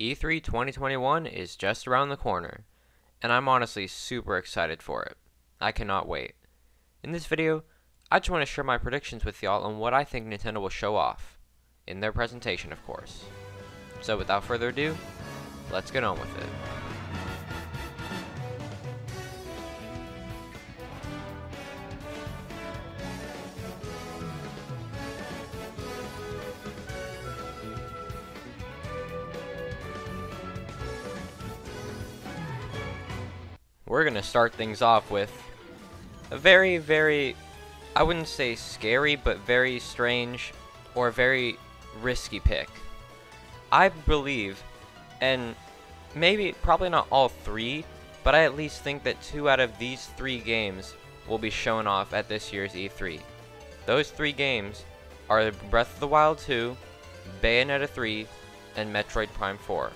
E3 2021 is just around the corner, and I'm honestly super excited for it. I cannot wait. In this video, I just want to share my predictions with y'all on what I think Nintendo will show off. In their presentation, of course. So without further ado, let's get on with it. We're gonna start things off with a very, I wouldn't say scary, but very strange or very risky pick. I believe, and probably not all three, but I at least think that 2 out of these 3 games will be shown off at this year's E3. Those 3 games are Breath of the Wild 2, Bayonetta 3, and Metroid Prime 4.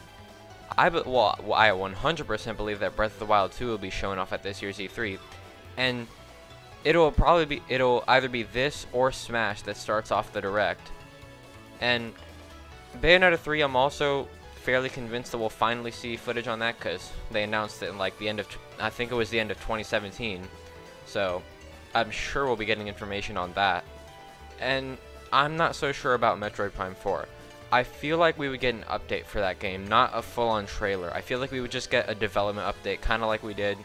I 100% believe that Breath of the Wild 2 will be shown off at this year's E3, and it'll either be this or Smash that starts off the Direct. And Bayonetta 3, I'm also fairly convinced that we'll finally see footage on that, because they announced it in like the end of, I think it was the end of 2017, so I'm sure we'll be getting information on that. And I'm not so sure about Metroid Prime 4. I feel like we would get an update for that game, not a full-on trailer. I feel like we would just get a development update, kind of like we did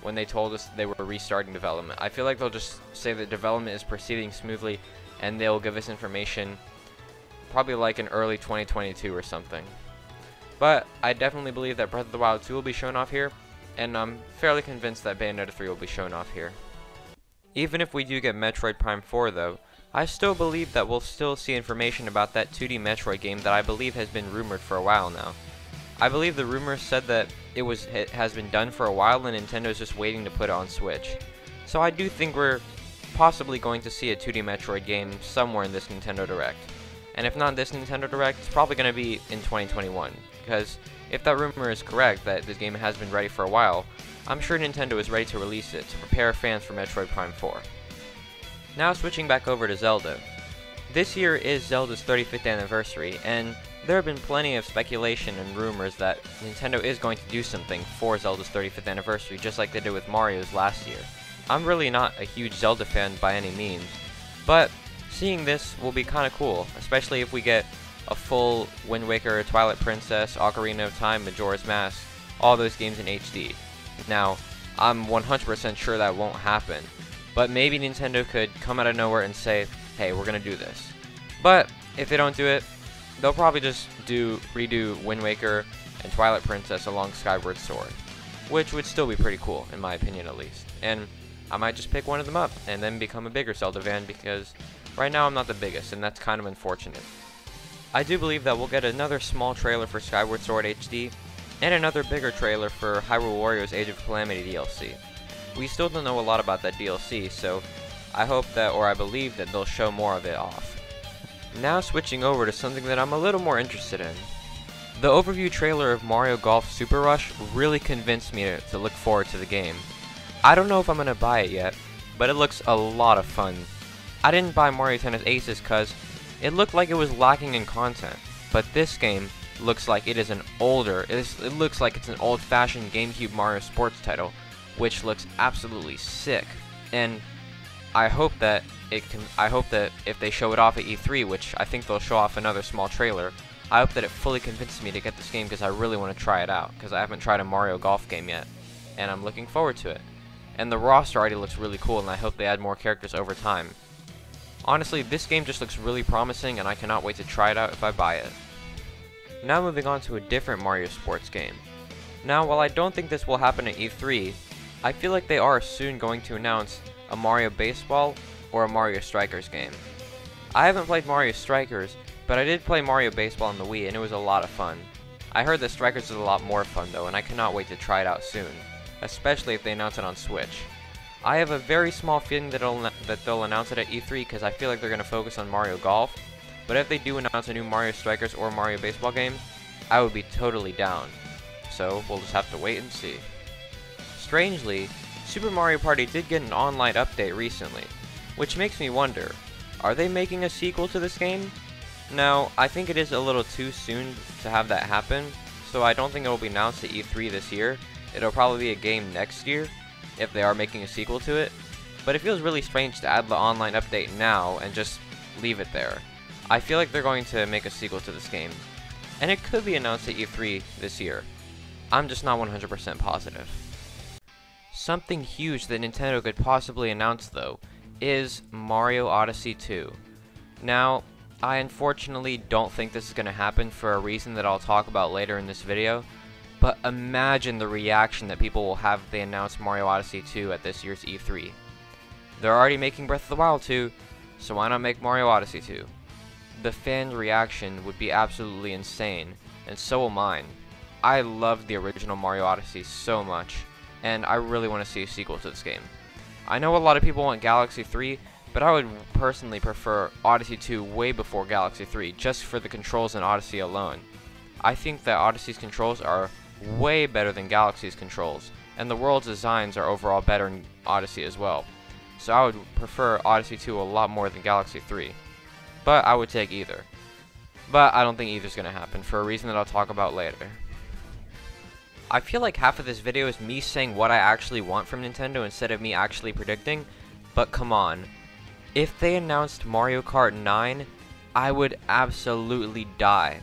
when they told us they were restarting development. I feel like they'll just say that development is proceeding smoothly, and they'll give us information probably like in early 2022 or something. But I definitely believe that Breath of the Wild 2 will be shown off here, and I'm fairly convinced that Bayonetta 3 will be shown off here. Even if we do get Metroid Prime 4 though, I still believe that we'll still see information about that 2D Metroid game that I believe has been rumored for a while now. I believe the rumors said that it has been done for a while and Nintendo's just waiting to put it on Switch. So I do think we're possibly going to see a 2D Metroid game somewhere in this Nintendo Direct. And if not this Nintendo Direct, it's probably going to be in 2021. Because if that rumor is correct, that this game has been ready for a while, I'm sure Nintendo is ready to release it to prepare fans for Metroid Prime 4. Now switching back over to Zelda. This year is Zelda's 35th anniversary, and there have been plenty of speculation and rumors that Nintendo is going to do something for Zelda's 35th anniversary, just like they did with Mario's last year. I'm really not a huge Zelda fan by any means, but seeing this will be kinda cool, especially if we get a full Wind Waker, Twilight Princess, Ocarina of Time, Majora's Mask, all those games in HD. Now, I'm 100% sure that won't happen, but maybe Nintendo could come out of nowhere and say, hey, we're gonna do this. But if they don't do it, they'll probably just redo Wind Waker and Twilight Princess along Skyward Sword, which would still be pretty cool, in my opinion at least. And I might just pick one of them up and then become a bigger Zelda fan, because right now I'm not the biggest, and that's kind of unfortunate. I do believe that we'll get another small trailer for Skyward Sword HD, and another bigger trailer for Hyrule Warriors Age of Calamity DLC. We still don't know a lot about that DLC, so I hope that, or I believe that they'll show more of it off. Now switching over to something that I'm a little more interested in. The overview trailer of Mario Golf Super Rush really convinced me to look forward to the game. I don't know if I'm going to buy it yet, but it looks a lot of fun. I didn't buy Mario Tennis Aces because it looked like it was lacking in content, but this game looks like it is it looks like it's an old-fashioned GameCube Mario sports title, which looks absolutely sick. And I hope that if they show it off at E3, which I think they'll show off another small trailer, I hope that it fully convinces me to get this game, because I really want to try it out, because I haven't tried a Mario Golf game yet, and I'm looking forward to it. And the roster already looks really cool, and I hope they add more characters over time. Honestly, this game just looks really promising, and I cannot wait to try it out if I buy it. Now moving on to a different Mario sports game. Now, while I don't think this will happen at E3, I feel like they are soon going to announce a Mario Baseball or a Mario Strikers game. I haven't played Mario Strikers, but I did play Mario Baseball on the Wii, and it was a lot of fun. I heard that Strikers is a lot more fun though, and I cannot wait to try it out soon, especially if they announce it on Switch. I have a very small feeling that they'll announce it at E3, because I feel like they're going to focus on Mario Golf, but if they do announce a new Mario Strikers or Mario Baseball game, I would be totally down. So we'll just have to wait and see. Strangely, Super Mario Party did get an online update recently, which makes me wonder, are they making a sequel to this game? Now, I think it is a little too soon to have that happen, so I don't think it will be announced at E3 this year. It'll probably be a game next year, if they are making a sequel to it. But it feels really strange to add the online update now and just leave it there. I feel like they're going to make a sequel to this game, and it could be announced at E3 this year. I'm just not 100% positive. Something huge that Nintendo could possibly announce, though, is Mario Odyssey 2. Now, I unfortunately don't think this is going to happen for a reason that I'll talk about later in this video, but imagine the reaction that people will have if they announce Mario Odyssey 2 at this year's E3. They're already making Breath of the Wild 2, so why not make Mario Odyssey 2? The fan reaction would be absolutely insane, and so will mine. I loved the original Mario Odyssey so much, and I really want to see a sequel to this game. I know a lot of people want Galaxy 3, but I would personally prefer Odyssey 2 way before Galaxy 3, just for the controls in Odyssey alone. I think that Odyssey's controls are way better than Galaxy's controls, and the world's designs are overall better in Odyssey as well. So I would prefer Odyssey 2 a lot more than Galaxy 3, but I would take either. But I don't think either's going to happen, for a reason that I'll talk about later. I feel like half of this video is me saying what I actually want from Nintendo instead of me actually predicting, but come on. If they announced Mario Kart 9, I would absolutely die.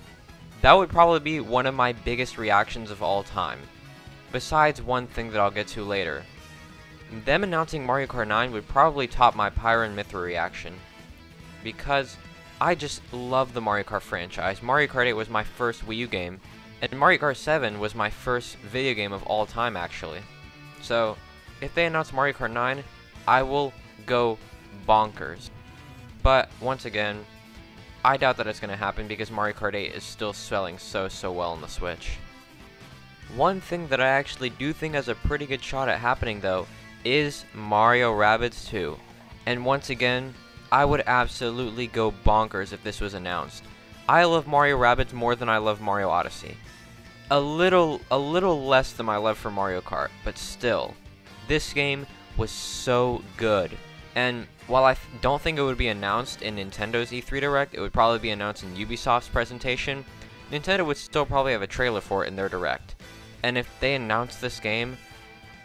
That would probably be one of my biggest reactions of all time. Besides one thing that I'll get to later. Them announcing Mario Kart 9 would probably top my Pyra and Mithra reaction. Because I just love the Mario Kart franchise. Mario Kart 8 was my first Wii U game, and Mario Kart 7 was my first video game of all time, actually. So, if they announce Mario Kart 9, I will go bonkers. But, once again, I doubt that it's going to happen because Mario Kart 8 is still selling so well on the Switch. One thing that I actually do think has a pretty good shot at happening, though, is Mario Rabbids 2. And once again, I would absolutely go bonkers if this was announced. I love Mario Rabbids more than I love Mario Odyssey. A little less than my love for Mario Kart, but still, this game was so good. And while I don't think it would be announced in Nintendo's E3 Direct, it would probably be announced in Ubisoft's presentation, Nintendo would still probably have a trailer for it in their Direct. And if they announced this game,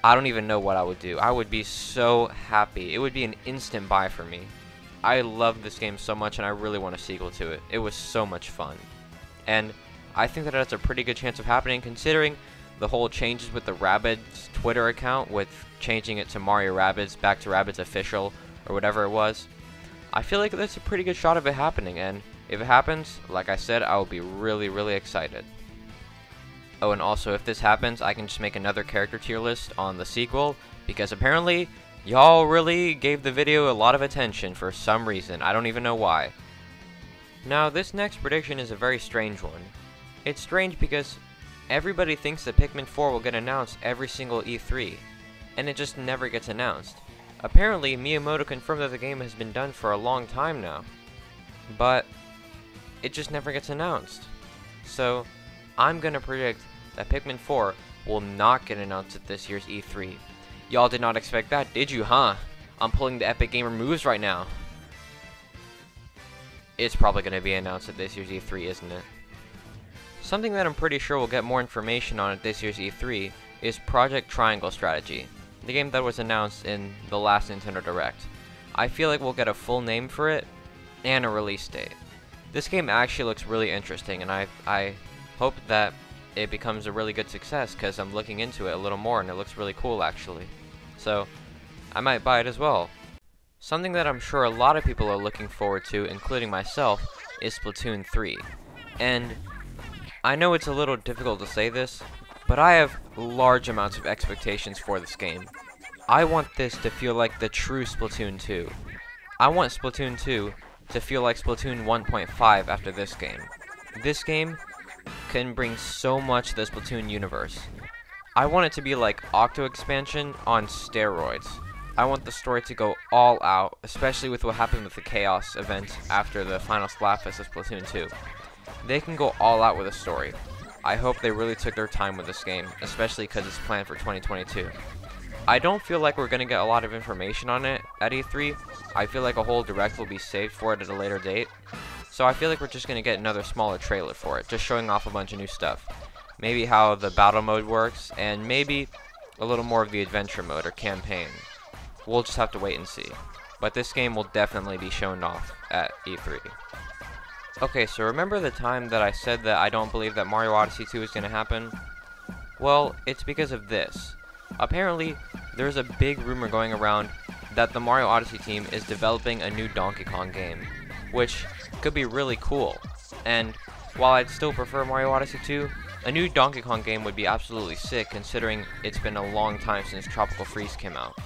I don't even know what I would do. I would be so happy. It would be an instant buy for me. I love this game so much and I really want a sequel to it. It was so much fun. And I think that that's a pretty good chance of happening considering the whole changes with the Rabbids Twitter account with changing it to Mario Rabbids back to Rabbids Official or whatever it was. I feel like that's a pretty good shot of it happening, and if it happens, like I said, I will be really excited. Oh, and also if this happens, I can just make another character tier list on the sequel, because apparently y'all really gave the video a lot of attention for some reason. I don't even know why. Now, this next prediction is a very strange one. It's strange because everybody thinks that Pikmin 4 will get announced every single E3, and it just never gets announced. Apparently, Miyamoto confirmed that the game has been done for a long time now, but it just never gets announced. So, I'm gonna predict that Pikmin 4 will not get announced at this year's E3. Y'all did not expect that, did you, huh? I'm pulling the Epic Gamer moves right now. It's probably gonna be announced at this year's E3, isn't it? Something that I'm pretty sure we'll get more information on at this year's E3 is Project Triangle Strategy, the game that was announced in the last Nintendo Direct. I feel like we'll get a full name for it and a release date. This game actually looks really interesting, and I hope that it becomes a really good success because I'm looking into it a little more and it looks really cool actually. So I might buy it as well. Something that I'm sure a lot of people are looking forward to, including myself, is Splatoon 3. And I know it's a little difficult to say this, but I have large amounts of expectations for this game. I want this to feel like the true Splatoon 2. I want Splatoon 2 to feel like Splatoon 1.5 after this game. This game can bring so much to the Splatoon universe. I want it to be like Octo Expansion on steroids. I want the story to go all out, especially with what happened with the Chaos event after the final Splatfest of Splatoon 2. They can go all out with a story. I hope they really took their time with this game, especially because it's planned for 2022. I don't feel like we're going to get a lot of information on it at E3. I feel like a whole direct will be saved for it at a later date. So I feel like we're just going to get another smaller trailer for it, just showing off a bunch of new stuff. maybe how the battle mode works, and maybe a little more of the adventure mode or campaign. We'll just have to wait and see. But this game will definitely be shown off at E3. Okay, so remember the time that I said that I don't believe that Mario Odyssey 2 is going to happen? Well, it's because of this. Apparently, there's a big rumor going around that the Mario Odyssey team is developing a new Donkey Kong game, which could be really cool. And while I'd still prefer Mario Odyssey 2, a new Donkey Kong game would be absolutely sick considering it's been a long time since Tropical Freeze came out.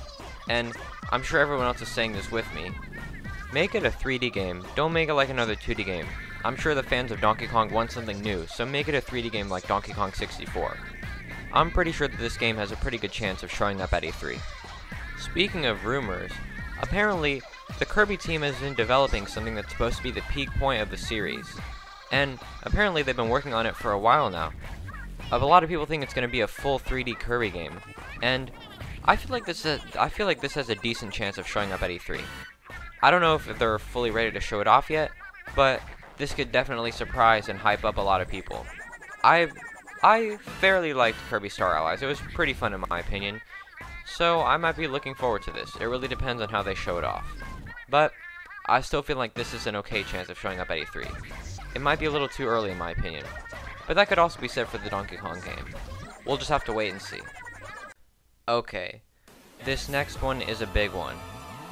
And I'm sure everyone else is saying this with me. Make it a 3D game, don't make it like another 2D game. I'm sure the fans of Donkey Kong want something new, so make it a 3D game like Donkey Kong 64. I'm pretty sure that this game has a pretty good chance of showing up at E3. Speaking of rumors, apparently the Kirby team has been developing something that's supposed to be the peak point of the series. And apparently they've been working on it for a while now. A lot of people think it's going to be a full 3D Kirby game, and I feel like this has a decent chance of showing up at E3. I don't know if they're fully ready to show it off yet, but this could definitely surprise and hype up a lot of people. I fairly liked Kirby Star Allies. It was pretty fun in my opinion, so I might be looking forward to this. It really depends on how they show it off. But I still feel like this is an okay chance of showing up at E3. It might be a little too early in my opinion, but that could also be said for the Donkey Kong game. We'll just have to wait and see. Okay, this next one is a big one.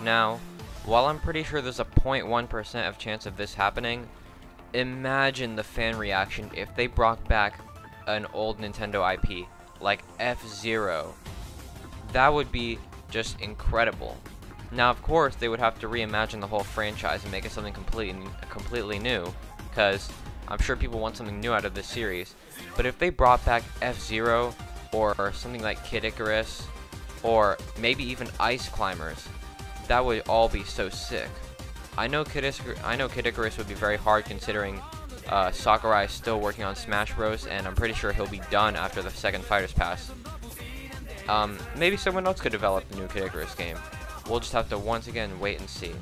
Now, while I'm pretty sure there's a 0.1% of chance of this happening, imagine the fan reaction if they brought back an old Nintendo IP like FZero. That would be just incredible. Now, of course, they would have to reimagine the whole franchise and make it something completely new, because I'm sure people want something new out of this series. But if they brought back F-Zero or something like Kid Icarus or maybe even Ice Climbers, that would all be so sick. I know Kid Icarus would be very hard considering Sakurai is still working on Smash Bros, and I'm pretty sure he'll be done after the second Fighters Pass. Maybe someone else could develop the new Kid Icarus game. We'll just have to once again wait and see.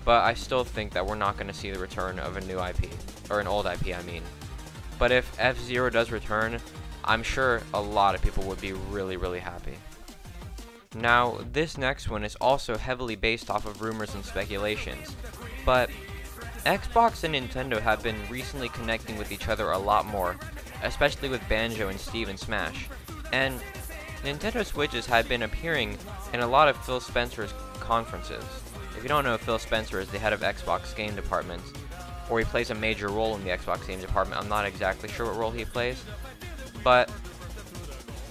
But I still think that we're not going to see the return of a new IP, or an old IP I mean. But if F-Zero does return, I'm sure a lot of people would be really happy. Now, this next one is also heavily based off of rumors and speculations, but Xbox and Nintendo have been recently connecting with each other a lot more, especially with Banjo and Steve in Smash, and Nintendo Switches have been appearing in a lot of Phil Spencer's conferences. If you don't know, Phil Spencer is the head of Xbox game department, or he plays a major role in the Xbox game department. I'm not exactly sure what role he plays, but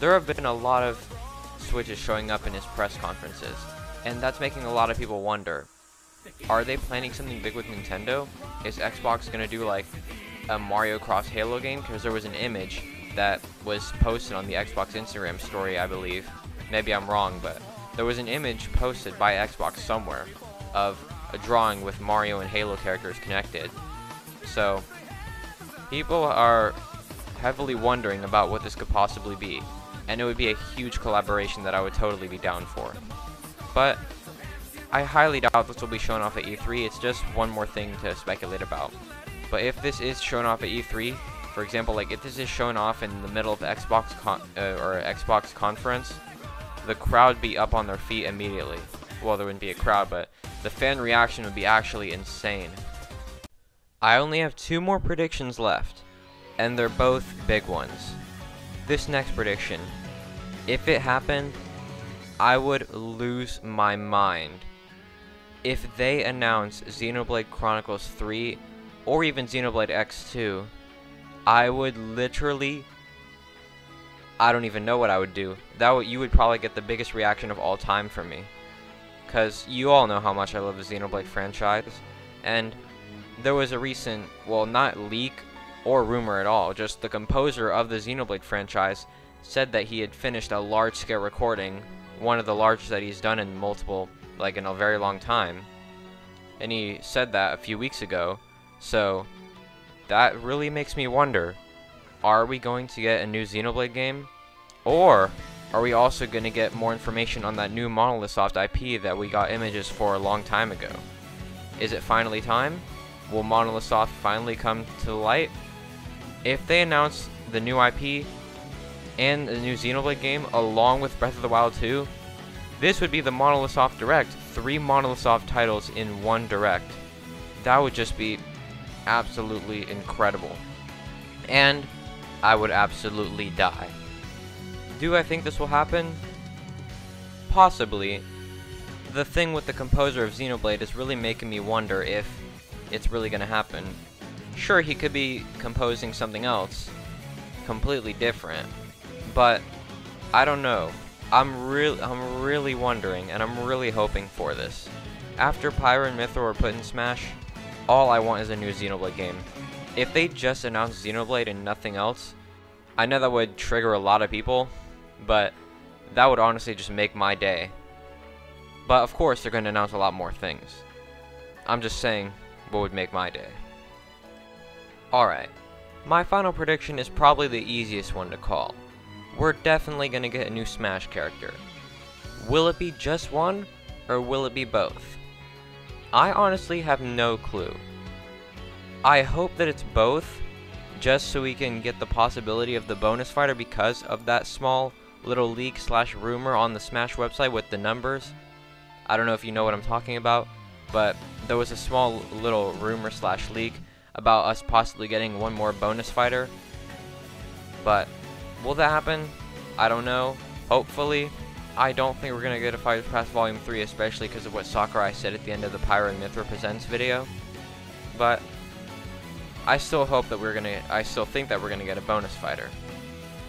there have been a lot of Switches showing up in his press conferences, and that's making a lot of people wonder, are they planning something big with Nintendo? Is Xbox going to do like a Mario Cross Halo game? Because there was an image that was posted on the Xbox Instagram story, I believe. Maybe I'm wrong, but there was an image posted by Xbox somewhere of a drawing with Mario and Halo characters connected. So people are heavily wondering about what this could possibly be, and it would be a huge collaboration that I would totally be down for. But I highly doubt this will be shown off at E3. It's just one more thing to speculate about. But if this is shown off at E3, for example, like if this is shown off in the middle of the Xbox conference, the crowd would be up on their feet immediately. Well, there wouldn't be a crowd, but the fan reaction would be actually insane. I only have 2 more predictions left, and they're both big ones. This next prediction, if it happened, I would lose my mind. If they announce Xenoblade Chronicles 3 or even Xenoblade X2, I would literally, I don't even know what I would do. You would probably get the biggest reaction of all time from me, because you all know how much I love the Xenoblade franchise, and there was a recent, well, not leak or rumor at all, just the composer of the Xenoblade franchise said that he had finished a large-scale recording, one of the largest that he's done in in a very long time, and he said that a few weeks ago. So that really makes me wonder, are we going to get a new Xenoblade game? Or are we also going to get more information on that new Monolith Soft IP that we got images for a long time ago? Is it finally time? Will Monolith Soft finally come to light? If they announce the new IP, and a new Xenoblade game along with Breath of the Wild 2, this would be the Monolith Soft Direct. 3 Monolith Soft titles in one Direct. That would just be absolutely incredible. And I would absolutely die. Do I think this will happen? Possibly. The thing with the composer of Xenoblade is really making me wonder if it's really going to happen. Sure, he could be composing something else completely different, but I don't know. I'm really wondering, and I'm really hoping for this. After Pyra and Mythra were put in Smash, all I want is a new Xenoblade game. If they just announced Xenoblade and nothing else, I know that would trigger a lot of people, but that would honestly just make my day. But of course they're going to announce a lot more things. I'm just saying what would make my day. Alright, my final prediction is probably the easiest one to call. We're definitely going to get a new Smash character. Will it be just one, or will it be both? I honestly have no clue. I hope that it's both, just so we can get the possibility of the bonus fighter because of that small little leak / rumor on the Smash website with the numbers. I don't know if you know what I'm talking about, but there was a small little rumor / leak about us possibly getting one more bonus fighter. But will that happen? I don't know. Hopefully. I don't think we're going to get a Fighters Pass Volume 3, especially because of what Sakurai said at the end of the Pyra and Mythra Presents video. But I still hope that I still think that we're going to get a bonus fighter.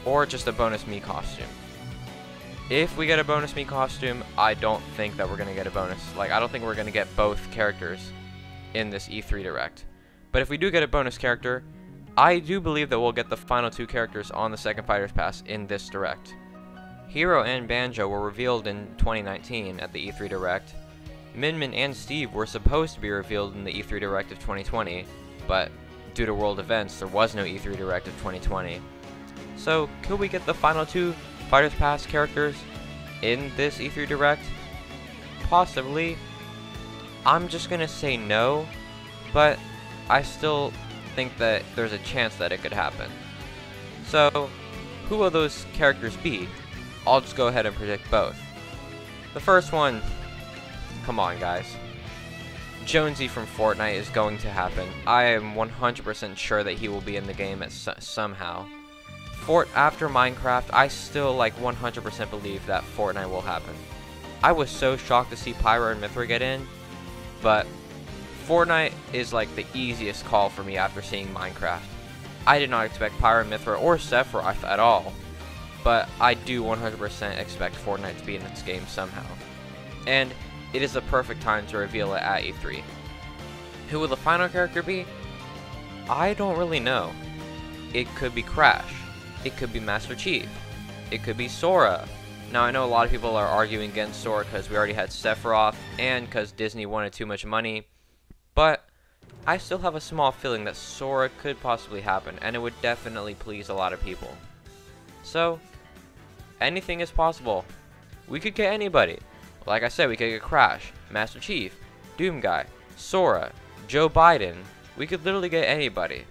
Or just a bonus Mii costume. If we get a bonus Mii costume, I don't think that we're going to get a bonus. Like, I don't think we're going to get both characters in this E3 Direct. But if we do get a bonus character, I do believe that we'll get the final 2 characters on the second Fighters Pass in this Direct. Hero and Banjo were revealed in 2019 at the E3 Direct. Min Min and Steve were supposed to be revealed in the E3 Direct of 2020, but due to world events, there was no E3 Direct of 2020. So, could we get the final 2 Fighters Pass characters in this E3 Direct? Possibly. I'm just gonna say no, but I still think that there's a chance that it could happen. So, who will those characters be? I'll just go ahead and predict both. The first one, come on guys. Jonesy from Fortnite is going to happen. I am 100% sure that he will be in the game somehow. After Minecraft, I still 100% believe that Fortnite will happen. I was so shocked to see Pyra and Mythra get in, but Fortnite is the easiest call for me after seeing Minecraft. I did not expect Pyra and Mythra or Sephiroth at all, but I do 100% expect Fortnite to be in this game somehow. And it is the perfect time to reveal it at E3. Who will the final character be? I don't really know. It could be Crash. It could be Master Chief. It could be Sora. Now I know a lot of people are arguing against Sora because we already had Sephiroth and because Disney wanted too much money. But I still have a small feeling that Sora could possibly happen, and it would definitely please a lot of people. So, anything is possible. We could get anybody. Like I said, we could get Crash, Master Chief, Doom Guy, Sora, Joe Biden. We could literally get anybody.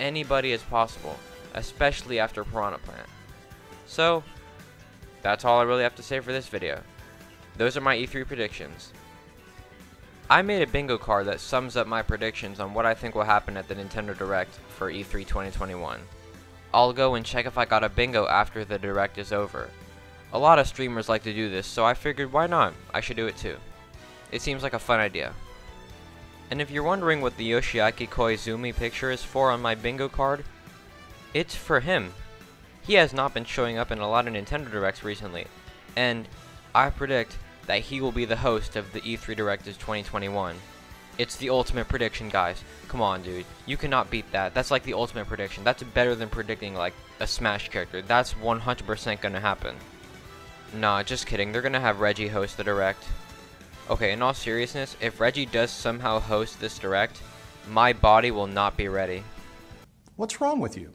Anybody is possible, especially after Piranha Plant. So, that's all I really have to say for this video. Those are my E3 predictions. I made a bingo card that sums up my predictions on what I think will happen at the Nintendo Direct for E3 2021. I'll go and check if I got a bingo after the Direct is over. A lot of streamers like to do this, so I figured why not? I should do it too. It seems like a fun idea. And if you're wondering what the Yoshiaki Koizumi picture is for on my bingo card, it's for him. He has not been showing up in a lot of Nintendo Directs recently, and I predict that he will be the host of the E3 Direct of 2021. It's the ultimate prediction, guys. Come on, dude. You cannot beat that. That's like the ultimate prediction. That's better than predicting a Smash character. That's 100% gonna happen. Nah, just kidding. They're gonna have Reggie host the Direct. Okay, in all seriousness, if Reggie does somehow host this Direct, my body will not be ready. What's wrong with you?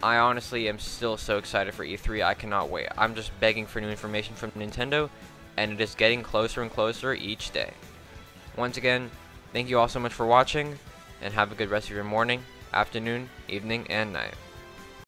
I honestly am still so excited for E3, I cannot wait. I'm just begging for new information from Nintendo, and it is getting closer and closer each day. Once again, thank you all so much for watching, and have a good rest of your morning, afternoon, evening, and night.